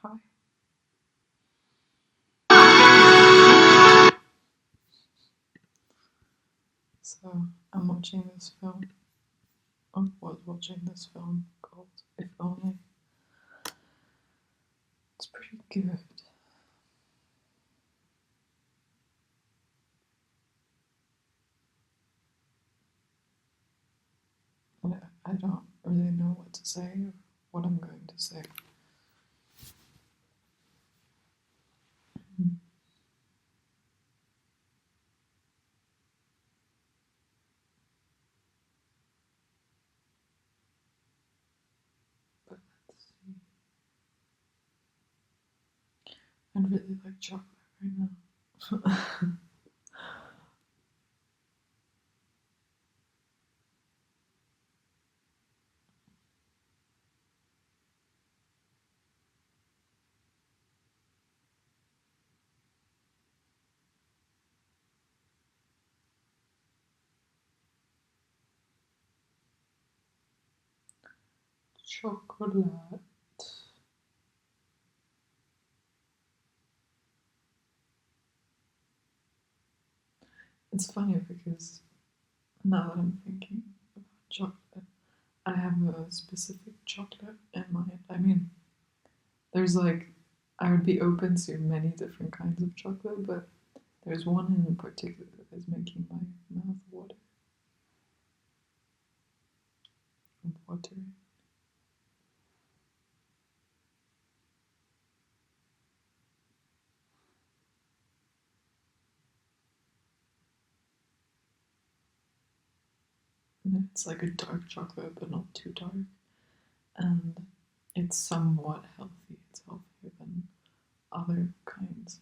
Hi. So I'm watching this film. I was watching this film called If Only. It's pretty good. I don't really know what to say or what I'm going to say. But let's see. I'd really like chocolate right now. Chocolate. It's funny because now that I'm thinking about chocolate, I have a specific chocolate in mind. I mean, there's I would be open to many different kinds of chocolate, but there's one in particular that is making my mouth water. Watering. And it's like a dark chocolate, but not too dark. And it's somewhat healthy. It's healthier than other kinds.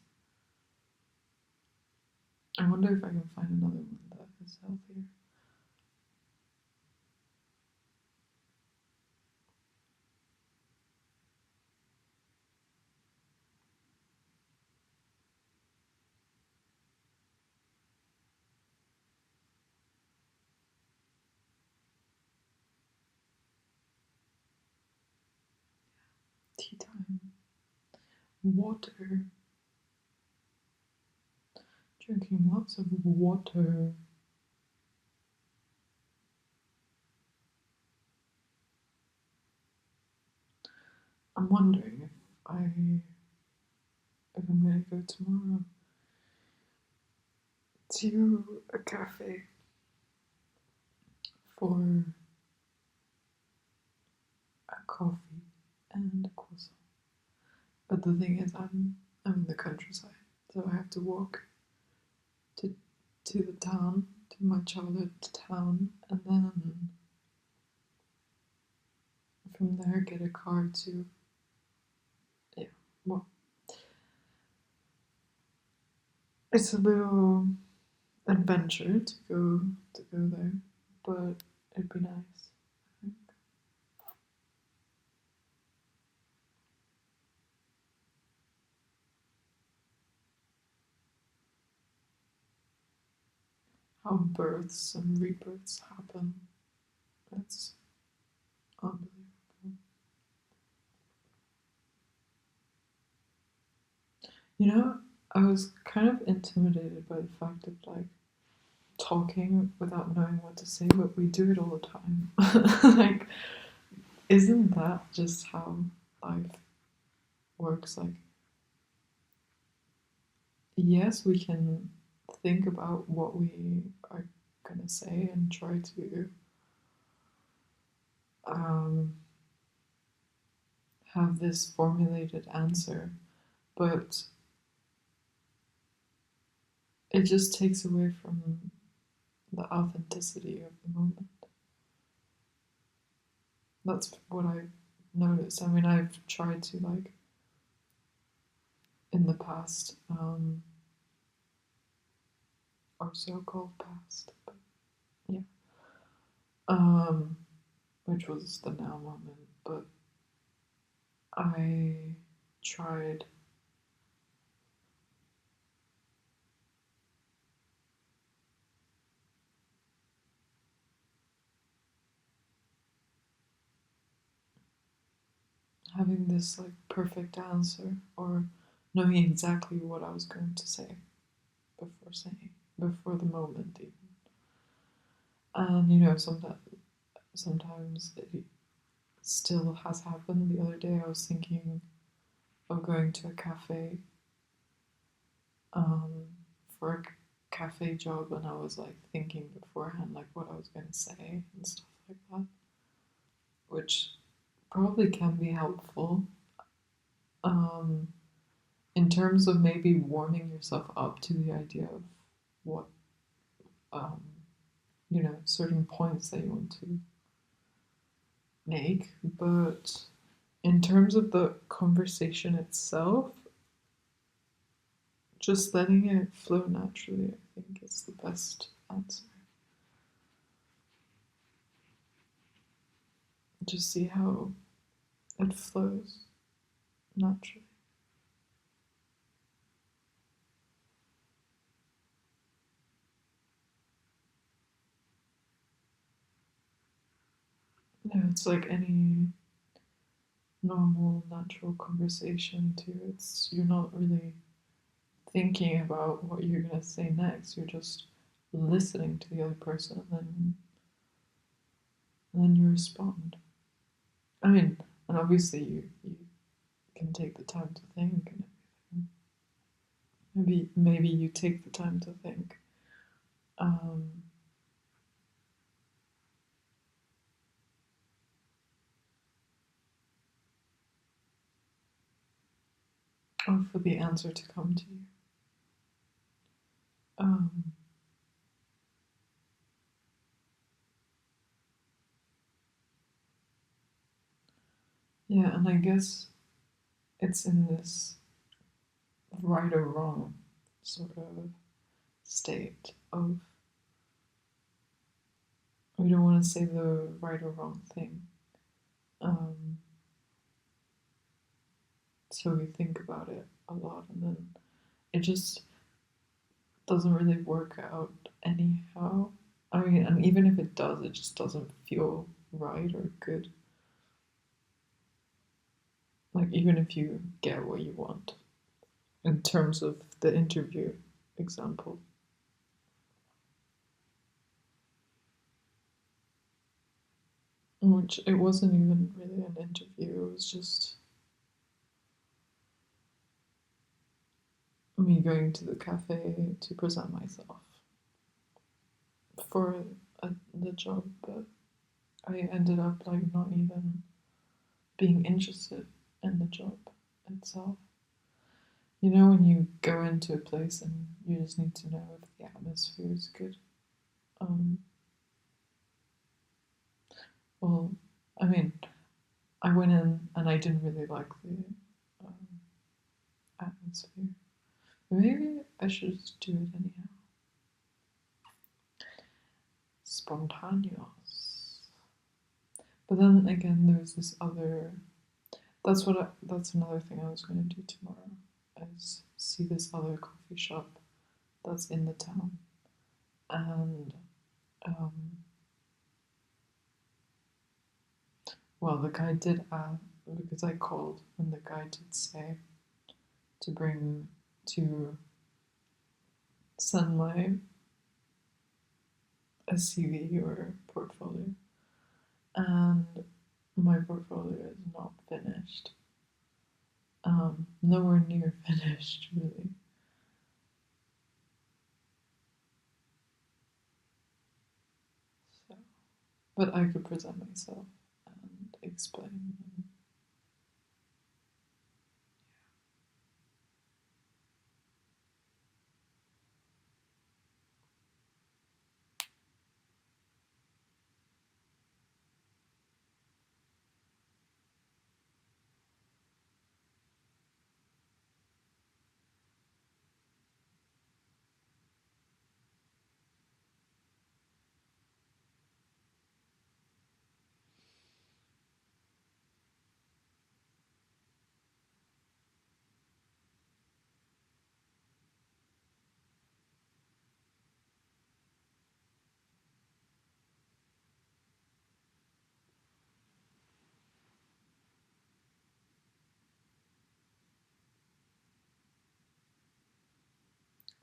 I wonder if I can find another one that is healthier. Tea time. Water. Drinking lots of water. I'm wondering if I'm gonna go tomorrow to a cafe for a coffee and a croissant. But the thing is, I'm in the countryside, so I have to walk to the town, to my childhood town, and then from there get a car to well, it's a little adventure to go there, but it'd be nice, I think. How births and rebirths happen. It's unbelievable. You know, I was kind of intimidated by the fact of talking without knowing what to say, but we do it all the time. Isn't that just how life works? Yes, we can think about what we are gonna say and try to um, have this formulated answer, but it just takes away from the authenticity of the moment. That's what I've noticed. I mean, I've tried to in the past, or so-called past, but yeah, um, which was the now moment, but I tried having this like perfect answer or knowing exactly what I was going to say before saying before the moment even. And sometimes it still has happened. The other day I was thinking of going to a cafe um, for a cafe job, and I was like thinking beforehand like what I was going to say and stuff like that, which probably can be helpful um, in terms of maybe warming yourself up to the idea of what um, certain points that you want to make. But in terms of the conversation itself, just letting it flow naturally, I think, is the best answer. Just see how it flows naturally. Yeah, it's like any normal, natural conversation too. You're not really thinking about what you're gonna say next. You're just listening to the other person, and then you respond. I mean, and obviously you can take the time to think and everything. Maybe you take the time to think. Um, or for the answer to come to you. Um, yeah, and I guess it's in this right or wrong sort of state of we don't want to say the right or wrong thing. Um, so we think about it a lot, and then it just doesn't really work out anyhow. I mean, and even if it does, it just doesn't feel right or good. Like, even if you get what you want, in terms of the interview example, which it wasn't even really an interview, it was just me going to the cafe to present myself for the job, but I ended up like not even being interested in the job itself. You know, when you go into a place and you just need to know if the atmosphere is good. Um, well, I mean, I went in and I didn't really like the um, atmosphere. Maybe I should just do it anyhow. Spontaneous. But then again, there's this other. That's another thing I was going to do tomorrow. Is see this other coffee shop that's in the town, and um, well, the guy did because I called, and the guy did say to bring to send my a CV or portfolio, and my portfolio is not finished. Nowhere near finished, really. So, but I could present myself and explain.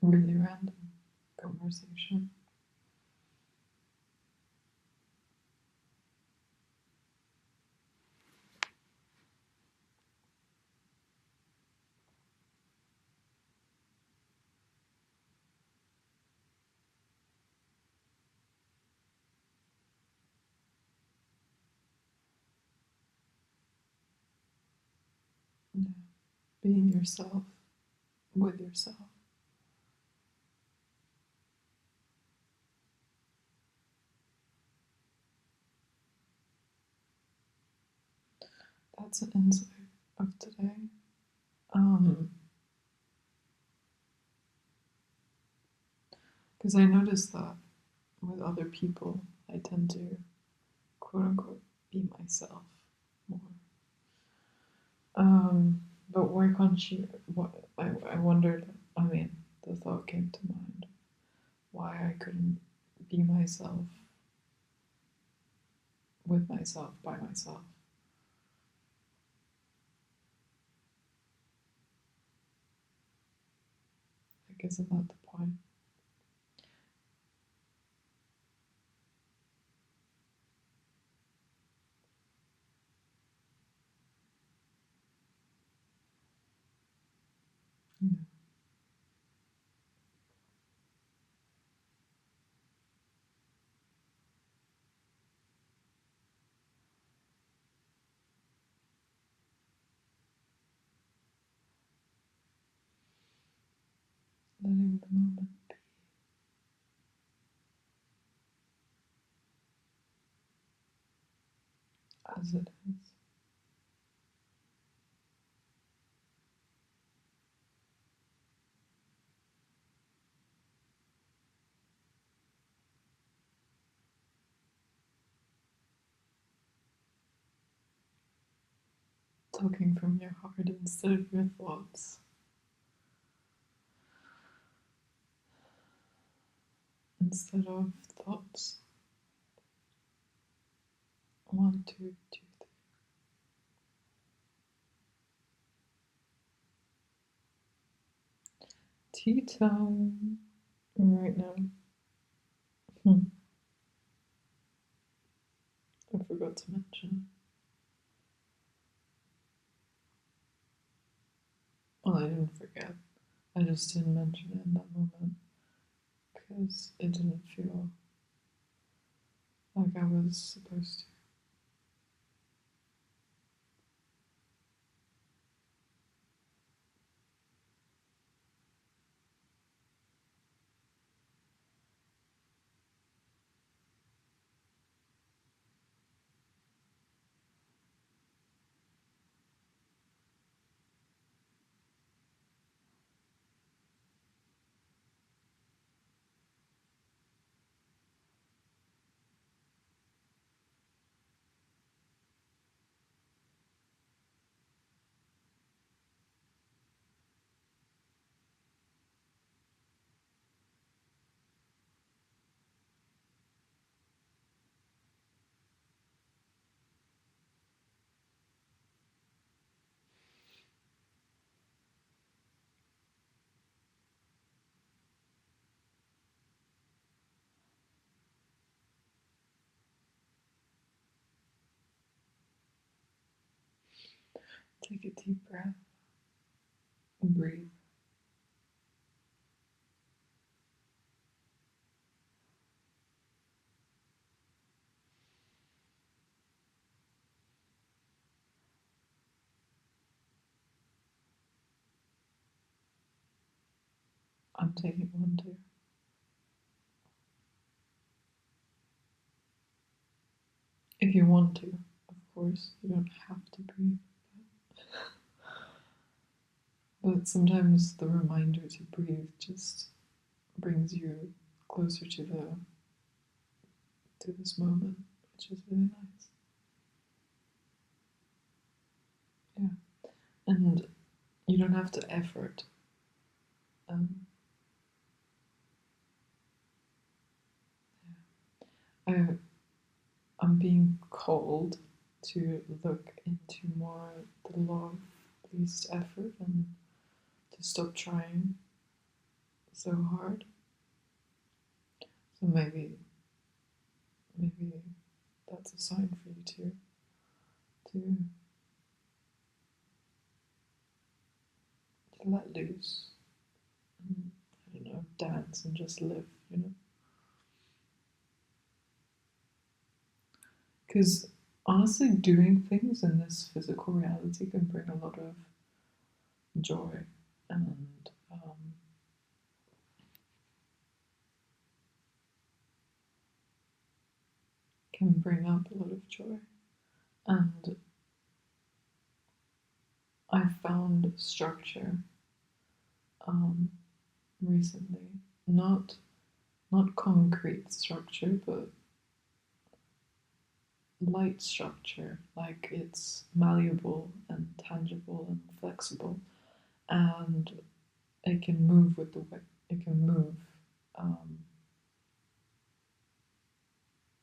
really random conversation. Yeah. Being yourself with yourself. That's an insight of today. Because I noticed that with other people, I tend to quote unquote be myself more. But why can't you? What I wondered. I mean, the thought came to mind why I couldn't be myself with myself by myself. Like, isn't that the point? Yeah. Letting the moment be as it is. Talking from your heart instead of your thoughts. Instead of thoughts. 1, 2, 2, 3. Tea time right now. I forgot to mention. Well, I didn't forget. I just didn't mention it in that moment because it didn't feel like I was supposed to. Take a deep breath and breathe. I'm taking one too. If you want to, of course, you don't have to breathe. But sometimes the reminder to breathe just brings you closer to this moment, which is really nice. Yeah, and you don't have to effort. Um, I, I'm being called to look into more the law of least effort and to stop trying so hard. So maybe that's a sign for you to let loose and, I don't know, dance and just live, you know? Because honestly, doing things in this physical reality can bring a lot of joy and can bring up a lot of joy. And I found structure um, recently, not not concrete structure, but light structure. Like it's malleable and tangible and flexible, and it can move with the way it can move. Um,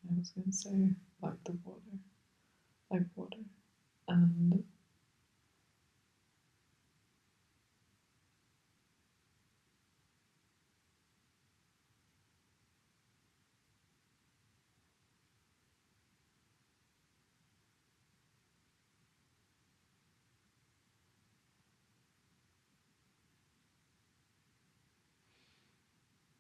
I was gonna say like the water, like water, and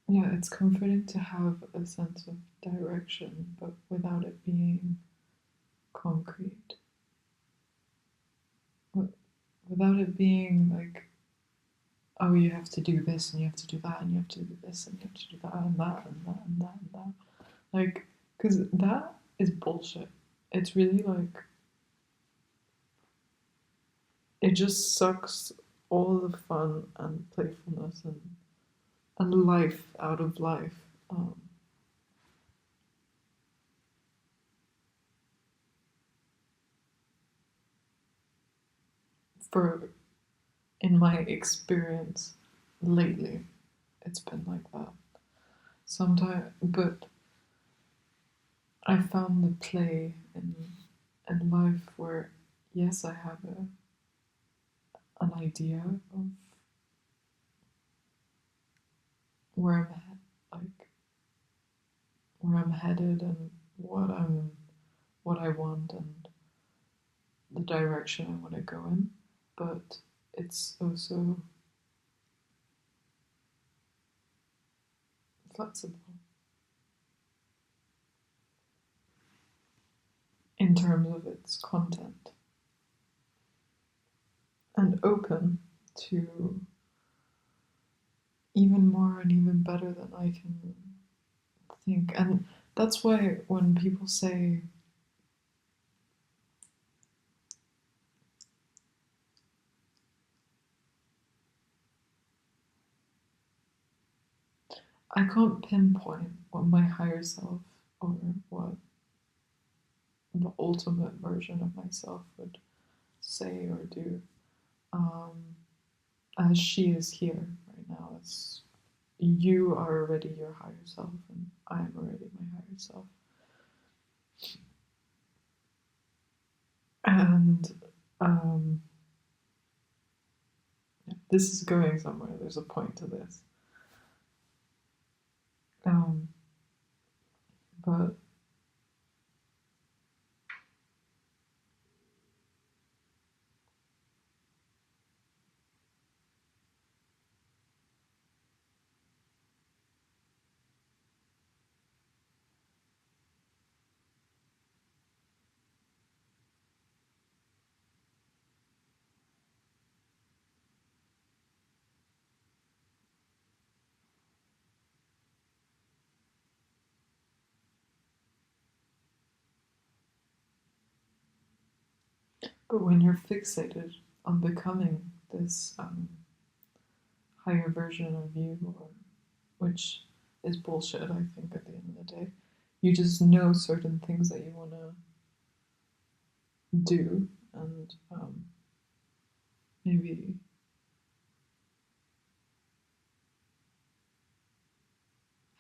yeah, it's comforting to have a sense of direction, but without it being concrete, without it being like, oh, you have to do this and you have to do that and you have to do this and you have to do that and that and that and that and that. Like, because that is bullshit. It's really like, it just sucks all the fun and playfulness and life out of life. Um, for in my experience lately, it's been like that. Sometimes, but I found the play in life where, yes, I have an idea of where like where I'm headed and what I want and the direction I want to go in, but it's also flexible in terms of its content and open to even more and even better than I can think. And that's why when people say, I can't pinpoint what my higher self or what the ultimate version of myself would say or do, um, as she is here right now. It's you are already your higher self, and I am already my higher self. And um, this is going somewhere. There's a point to this. Um, but when you're fixated on becoming this higher version of you, or which is bullshit, I think, at the end of the day. You just know certain things that you want to do, and maybe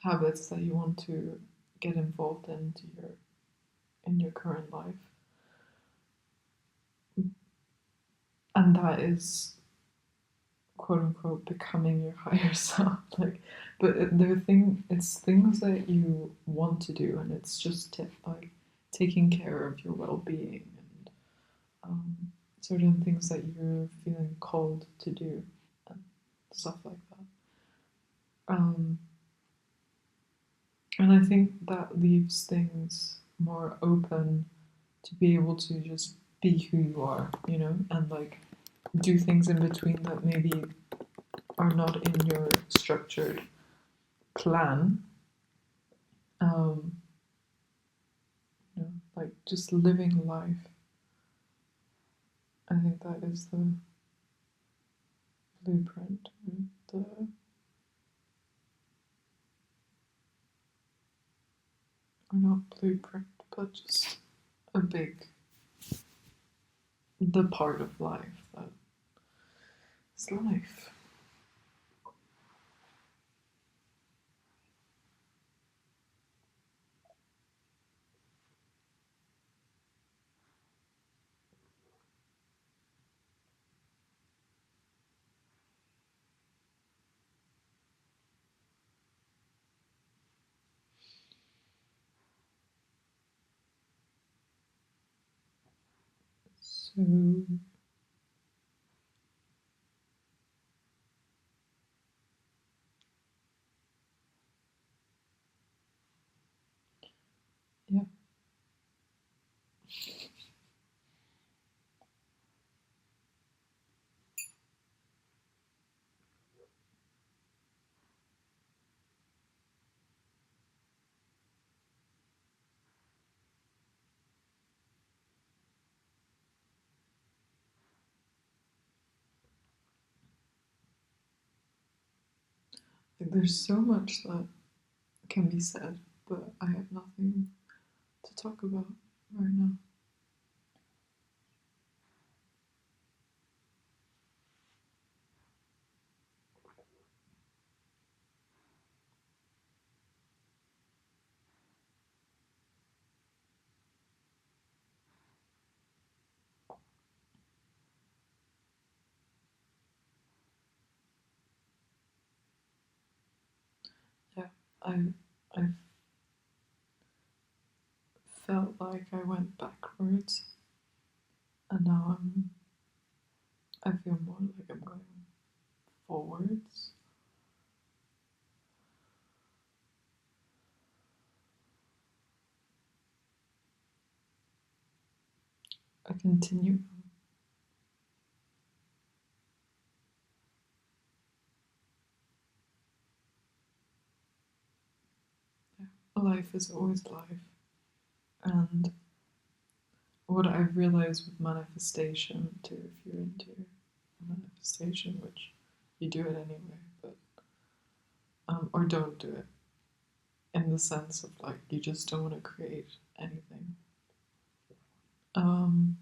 habits that you want to get involved in your current life, and that is quote unquote becoming your higher self. Like, but it's things that you want to do, and it's just like taking care of your well-being and certain things that you're feeling called to do and stuff like that. And I think that leaves things more open to be able to just be who you are, you know, and like do things in between that maybe are not in your structured plan. You know, like just living life. I think that is the blueprint, the or not blueprint, but just a big the part of life that is life. So yeah, like there's so much that can be said, but I have nothing to talk about right now. Yeah, I felt like I went backwards, and now I feel more like I'm going forwards. I continue. Yeah. Life is always life, and what I've realized with manifestation too, if you're into manifestation, which you do it anyway, but or don't do it in the sense of like you just don't want to create anything. Um,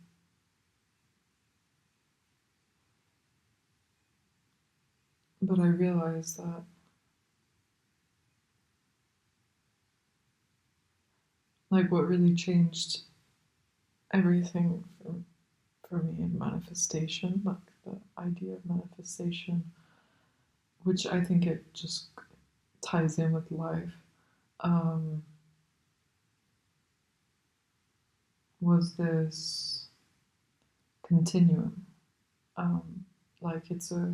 but I realized that like what really changed everything for me in manifestation, like the idea of manifestation, which I think it just ties in with life, um, was this continuum. Um, like it's a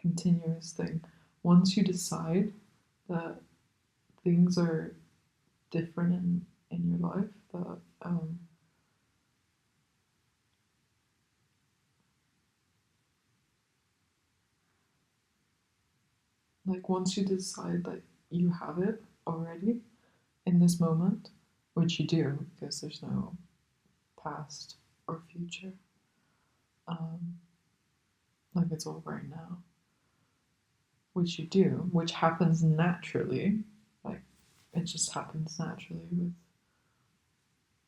continuous thing. Once you decide that things are different in your life, that like once you decide that you have it already in this moment, which you do because there's no past or future, um, like it's all right now, which you do, which happens naturally, like it just happens naturally with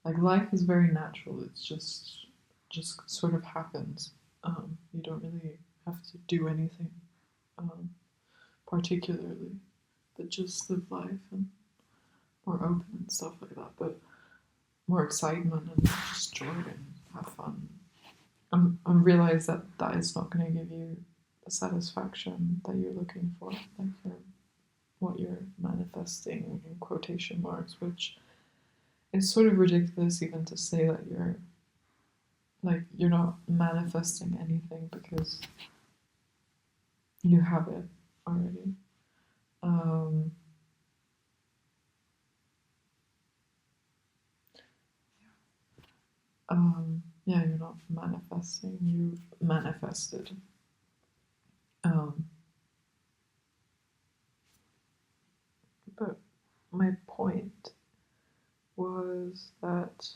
like life is very natural. It's just sort of happens. You don't really have to do anything um, particularly, but just live life and more open and stuff like that. But more excitement and just joy and have fun. I'm realize that that is not going to give you the satisfaction that you're looking for, like what you're manifesting in quotation marks, which is sort of ridiculous even to say that you're not manifesting anything because you have it already. Yeah, you're not manifesting, you've manifested. But my point was that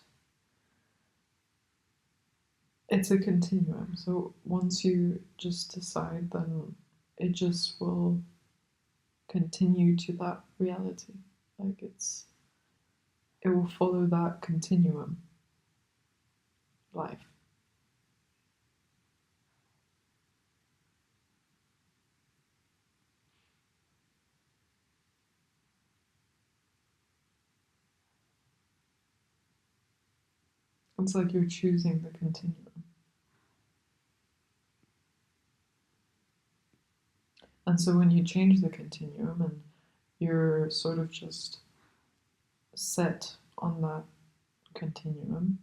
it's a continuum. So once you just decide, then it just will continue to that reality. Like it will follow that continuum life. It's like you're choosing the continuum. And so when you change the continuum and you're sort of just set on that continuum,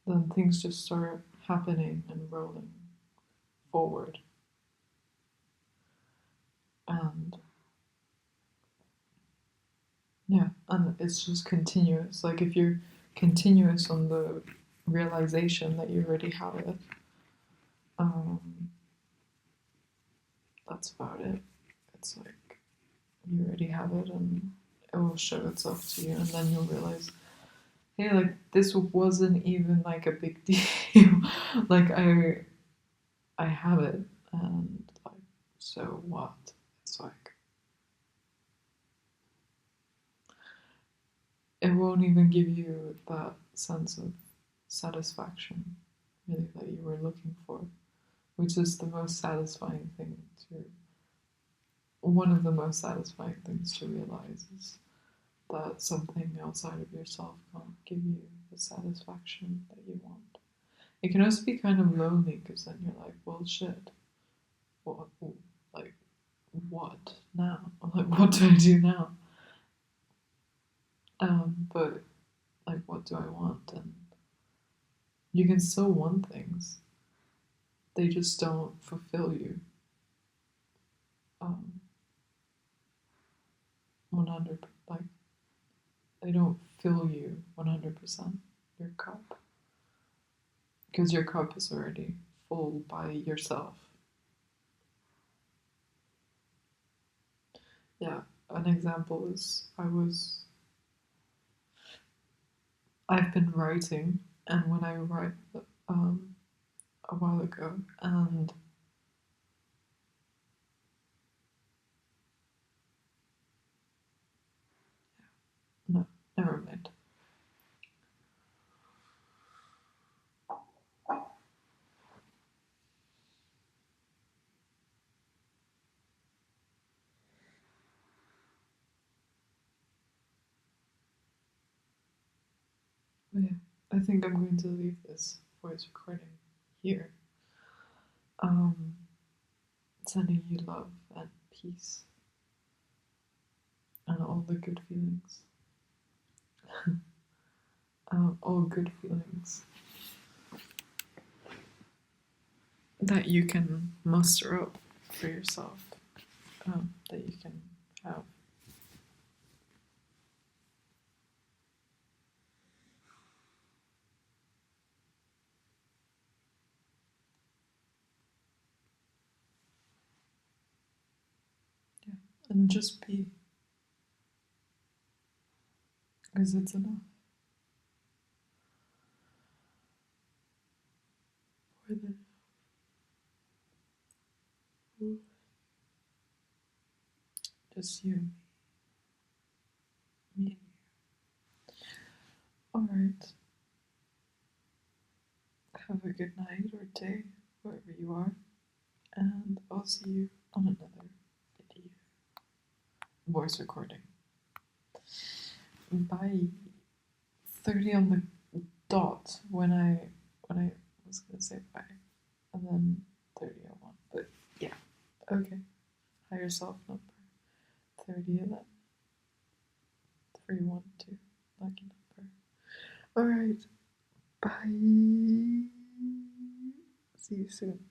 then things just start happening and rolling forward. And yeah, and it's just continuous. Like if you're continuous on the realization that you already have it, that's about it. It's like you already have it and it will show itself to you, and then you'll realize, hey, like this wasn't even like a big deal. Like I have it, and like, so what? It's like it won't even give you that sense of satisfaction really that you were looking for, which is the most satisfying thing to one of the most satisfying things to realize is that something outside of yourself can't give you the satisfaction that you want. It can also be kind of lonely because then you're like, well, shit, what, like, what now? Like, what do I do now? But like, what do I want? And you can still want things; they just don't fulfill you. 100, like they don't fill you 100%. Your cup, because your cup is already full by yourself. Yeah, an example is I've been writing, and when I write um, a while ago, and no, never mind. But yeah, I think I'm going to leave this voice recording here. Um, Sending you love and peace and all the good feelings. All good feelings that you can muster up for yourself, that you can have. Yeah, and just be, because it's enough for the just you, me, and you. All right. Have a good night or day wherever you are, and I'll see you on another video voice recording. by 30 on the dot when I was gonna say bye, and then 30:01. But yeah, okay. Higher self number 30:11 312. Lucky number. All right. Bye. See you soon.